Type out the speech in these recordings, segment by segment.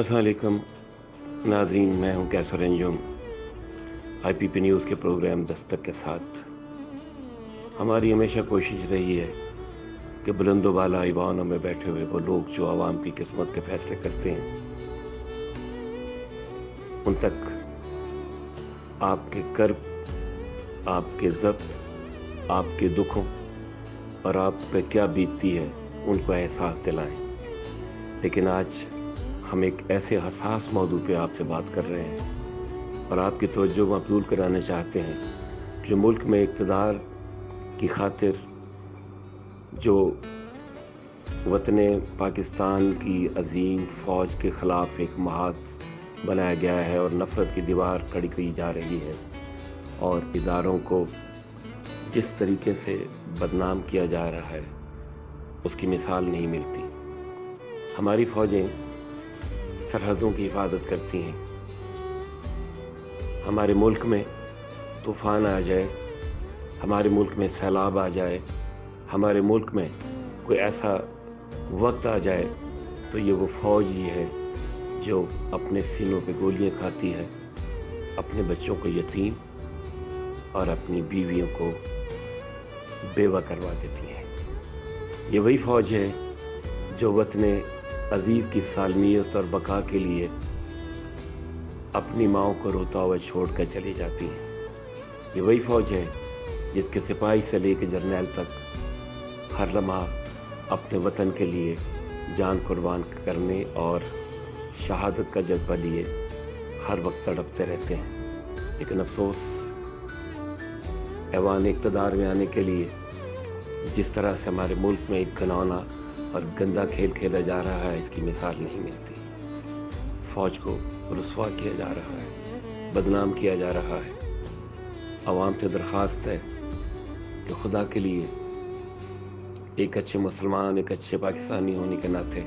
अस्सलाम वालेकुम नाज़रीन, मैं हूं कैसर अंजुम IPP न्यूज़ के प्रोग्राम दस्तक के साथ। हमारी हमेशा कोशिश रही है कि बुलंदो बाला ईवानों में बैठे हुए वो लोग जो आवाम की किस्मत के फैसले करते हैं, उन तक आपके कर्ब, आपके ज़ब्त, आपके दुखों और आप पे क्या बीतती है उनको एहसास दिलाएं। लेकिन आज हम एक ऐसे हसास मौजू पे आपसे बात कर रहे हैं और आपकी तवज्जो मबज़ूल कराना चाहते हैं जो मुल्क में इक़्तिदार की खातिर जो वतन पाकिस्तान की अजीम फ़ौज के ख़िलाफ़ एक महाज बनाया गया है और नफ़रत की दीवार खड़ी की जा रही है और इदारों को जिस तरीके से बदनाम किया जा रहा है उसकी मिसाल नहीं मिलती। हमारी फ़ौजें सरहदों की हिफाजत करती हैं। हमारे मुल्क में तूफ़ान आ जाए, हमारे मुल्क में सैलाब आ जाए, हमारे मुल्क में कोई ऐसा वक्त आ जाए तो ये वो फ़ौज ही है जो अपने सीनों पे गोलियां खाती है, अपने बच्चों को यतीम और अपनी बीवियों को बेवा करवा देती है। ये वही फ़ौज है जो वतन अज़ीज़ की सालमियत और बका के लिए अपनी माँओं को रोता हुआ छोड़ कर चली जाती है। ये वही फ़ौज है जिसके सिपाही से लेकर जर्नैल तक हर लम्हा अपने वतन के लिए जान कुर्बान करने और शहादत का जज्बा लिए हर वक्त तड़पते रहते हैं। लेकिन अफसोस, ऐवान इक़्तिदार में आने के लिए जिस तरह से हमारे मुल्क में एक घिनौना और गंदा खेल खेला जा रहा है, इसकी मिसाल नहीं मिलती। फ़ौज को रुस्वा किया जा रहा है, बदनाम किया जा रहा है। आवाम से दरख्वास्त है कि खुदा के लिए एक अच्छे मुसलमान, एक अच्छे पाकिस्तानी होने के नाते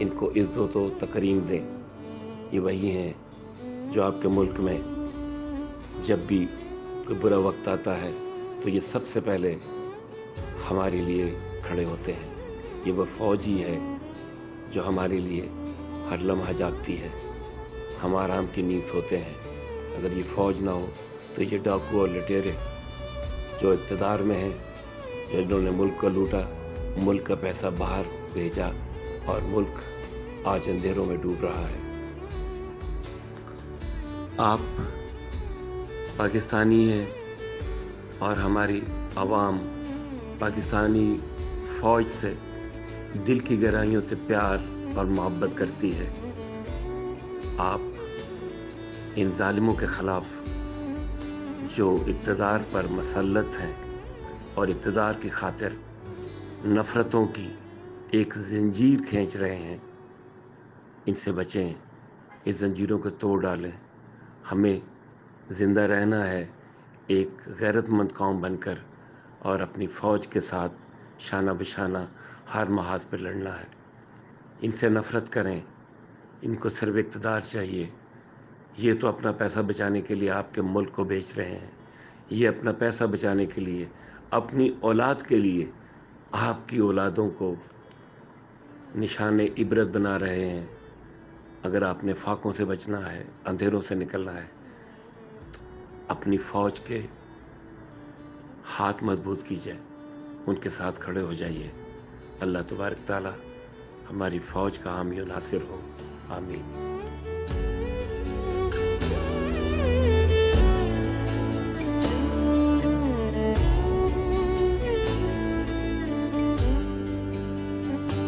इनको इज़्ज़त व तकरीम दें। ये वही हैं जो आपके मुल्क में जब भी कोई बुरा वक्त आता है तो ये सबसे पहले हमारे लिए खड़े होते हैं। ये वो फ़ौज ही है जो हमारे लिए हर लम्हा जागती है, हम आराम की नींद सोते हैं। अगर ये फ़ौज ना हो तो ये डाकू और लुटेरे जो इक़्तिदार में हैं, जिन्होंने मुल्क को लूटा, मुल्क का पैसा बाहर भेजा और मुल्क आज अंधेरों में डूब रहा है। आप पाकिस्तानी हैं और हमारी आवाम पाकिस्तानी फ़ौज से दिल की गहराइयों से प्यार और मोहब्बत करती है। आप इन ज़ालिमों के ख़िलाफ़ जो इक़्तिदार पर मसल्लत हैं और इक़्तिदार की खातिर नफ़रतों की एक ज़ंजीर खींच रहे हैं, इनसे बचें, इस ज़ंजीरों को तोड़ डालें। हमें ज़िंदा रहना है एक गैरतमंद कौम बनकर और अपनी फ़ौज के साथ शाना बशाना हर महाज पर लड़ना है। इनसे नफ़रत करें, इनको सिर्फ इक़्तिदार चाहिए। ये तो अपना पैसा बचाने के लिए आपके मुल्क को बेच रहे हैं, ये अपना पैसा बचाने के लिए, अपनी औलाद के लिए आपकी औलादों को निशाने इबरत बना रहे हैं। अगर आपने फाकों से बचना है, अंधेरों से निकलना है, तो अपनी फ़ौज के हाथ मजबूत कीजिए, उनके साथ खड़े हो जाइए। अल्लाह तबारक ताला हमारी फ़ौज का हामी और नासिर हो। आमीन।